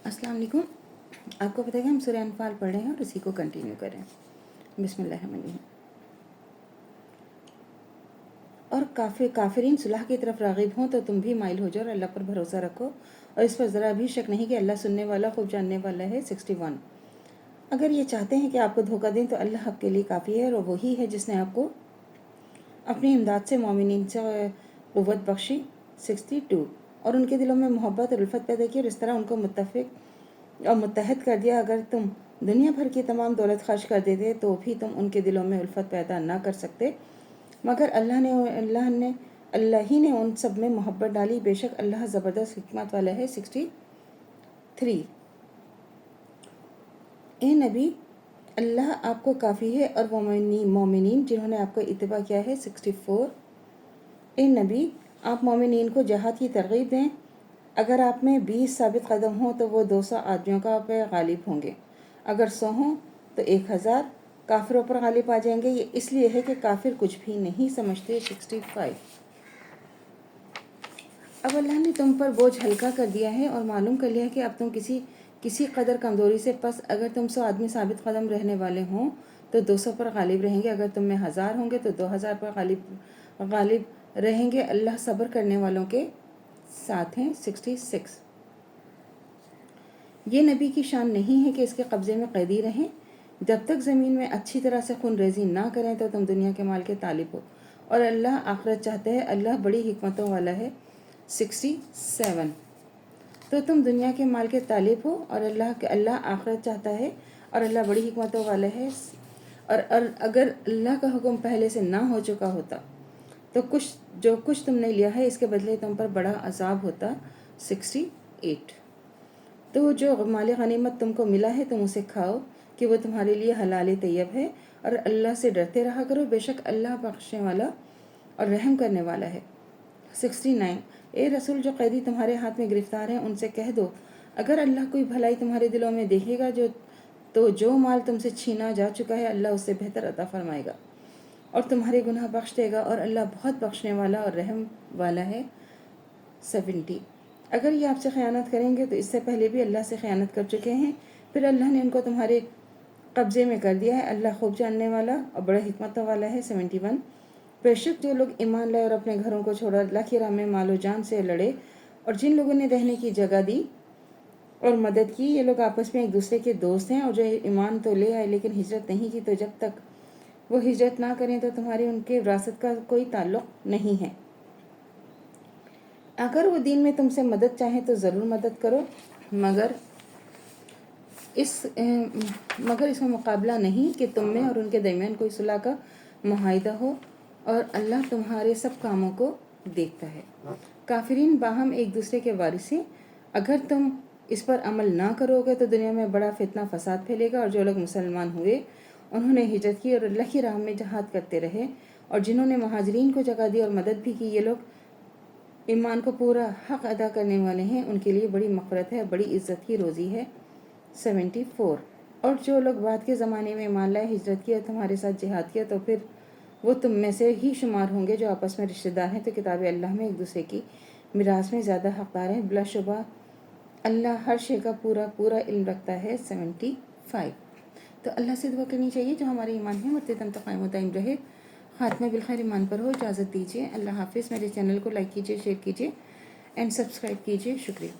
अस्सलाम वालेकुम। आपको पता है कि हम सूरह अनफाल पढ़ रहे हैं और इसी को कंटिन्यू कर रहे हैं। बिस्मिल्लाहिर्रहमानिर्रहीम। और काफिरीन सुलह की तरफ राग़िब हों तो तुम भी माइल हो जाओ और अल्लाह पर भरोसा रखो और इस पर ज़रा भी शक नहीं कि अल्लाह सुनने वाला खूब जानने वाला है। 61। अगर ये चाहते हैं कि आपको धोखा दें तो अल्लाह आपके लिए काफ़ी है और वही है जिसने आपको अपनी इमदाद से मोमिनीन से क़ुव्वत बख्शी। 62। और उनके दिलों में मोहब्बत और उल्फत पैदा की और इस तरह उनको मुत्तफ़िक और मुत्तहद कर दिया। अगर तुम दुनिया भर की तमाम दौलत खर्च कर देते तो भी तुम उनके दिलों में उल्फत पैदा ना कर सकते, मगर अल्लाह ही ने उन सब में मोहब्बत डाली। बेशक अल्लाह ज़बरदस्त हिकमत वाला है। 63। ए नबी, अल्लाह आपको काफ़ी है और मोमिनीन जिन्होंने आपको इत्तिबा किया है। 64। ए नबी, आप मोमिनीन को जहाद की तरगीब दें। अगर आप में 20 साबित कदम हों तो वो 200 आदमियों का पे गालिब होंगे, अगर 100 हों तो 1000 काफिरों पर गालिब आ जाएंगे। ये इसलिए है कि काफिर कुछ भी नहीं समझते। 65। अब अल्लाह ने तुम पर बोझ हल्का कर दिया है और मालूम कर लिया है कि अब तुम किसी कदर कमज़ोरी से पस अगर तुम 100 आदमी साबित कदम रहने वाले हों तो 200 पर गालिब रहेंगे, अगर तुम में 1000 होंगे तो 2000 पर गालिब रहेंगे। अल्लाह सब्र करने वालों के साथ हैं। 66। ये नबी की शान नहीं है कि इसके कब्ज़े में कैदी रहें। जब तक ज़मीन में अच्छी तरह से खून रेजी ना करें तो तुम दुनिया के माल के तालिब हो और अल्लाह आखिरत चाहता है। अल्लाह बड़ी हिकमतों वाला है। 67। तो तुम दुनिया के माल के तालिब हो और अल्लाह आखिरत चाहता है और अल्लाह बड़ी हिकमतों वाला है। और अगर अल्लाह का हुक्म पहले से ना हो चुका होता तो जो कुछ तुमने लिया है इसके बदले तुम पर बड़ा अजाब होता। 68। तो जो माल गनीमत तुमको मिला है तुम उसे खाओ कि वो तुम्हारे लिए हलाल तैयब है और अल्लाह से डरते रहा करो। बेशक अल्लाह बख्शने वाला और रहम करने वाला है। 69। ए रसूल, जो कैदी तुम्हारे हाथ में गिरफ्तार हैं उनसे कह दो, अगर अल्लाह कोई भलाई तुम्हारे दिलों में देखेगा जो माल तुमसे छीना जा चुका है अल्लाह उससे बेहतर अता फरमाएगा और तुम्हारे गुनाह बख्श देगा और अल्लाह बहुत बख्शने वाला और रहम वाला है। 70। अगर ये आपसे ख़यानत करेंगे तो इससे पहले भी अल्लाह से ख़यानत कर चुके हैं, फिर अल्लाह ने उनको तुम्हारे कब्ज़े में कर दिया है। अल्लाह खूब जानने वाला और बड़ा हिकमत वाला है। 71। बेशक जो लोग ईमान लाए और अपने घरों को छोड़ा अल्लाह की राह में मालो जान से लड़े और जिन लोगों ने रहने की जगह दी और मदद की, ये लोग आपस में एक दूसरे के दोस्त हैं। और जो ईमान तो ले आए लेकिन हिजरत नहीं की, तो जब तक वो हिजरत ना करें तो तुम्हारी उनके विरासत का कोई ताल्लुक़ नहीं है। अगर वो दीन में तुमसे मदद चाहें तो ज़रूर मदद करो, मगर इसका मुकाबला नहीं कि तुम में और उनके दरमियान कोई सुलह का मुआहिदा हो और अल्लाह तुम्हारे सब कामों को देखता है। काफिरीन बाहम एक दूसरे के वारिस हैं। अगर तुम इस पर अमल ना करोगे तो दुनिया में बड़ा फितना फसाद फैलेगा। और जो लोग मुसलमान हुए उन्होंने हिजरत की और अल्लाह की राह में जहाद करते रहे और जिन्होंने महाजरीन को जगह दी और मदद भी की, ये लोग ईमान को पूरा हक अदा करने वाले हैं। उनके लिए बड़ी मग़फ़िरत है, बड़ी इज़्ज़त की रोज़ी है। 74। और जो लोग बाद के ज़माने में ईमान लाए, हिजरत किया, तुम्हारे साथ जिहाद किया, तो फिर वो तुम में से ही शुमार होंगे जो आपस में रिश्तेदार हैं, तो किताब अल्लाह में एक दूसरे की मिरास में ज़्यादा हक़दार हैं। बिलाशुबा अल्लाह हर शे का पूरा इल्म रखता है। 75। तो अल्लाह से दुआ करनी चाहिए जो हमारे ईमान है मुद्दतन कायम दायम रहे, ख़ात्मा बिलखैर ईमान पर हो। इजाज़त दीजिए। अल्लाह हाफ़िज़। मेरे चैनल को लाइक कीजिए, शेयर कीजिए एंड सब्सक्राइब कीजिए। शुक्रिया।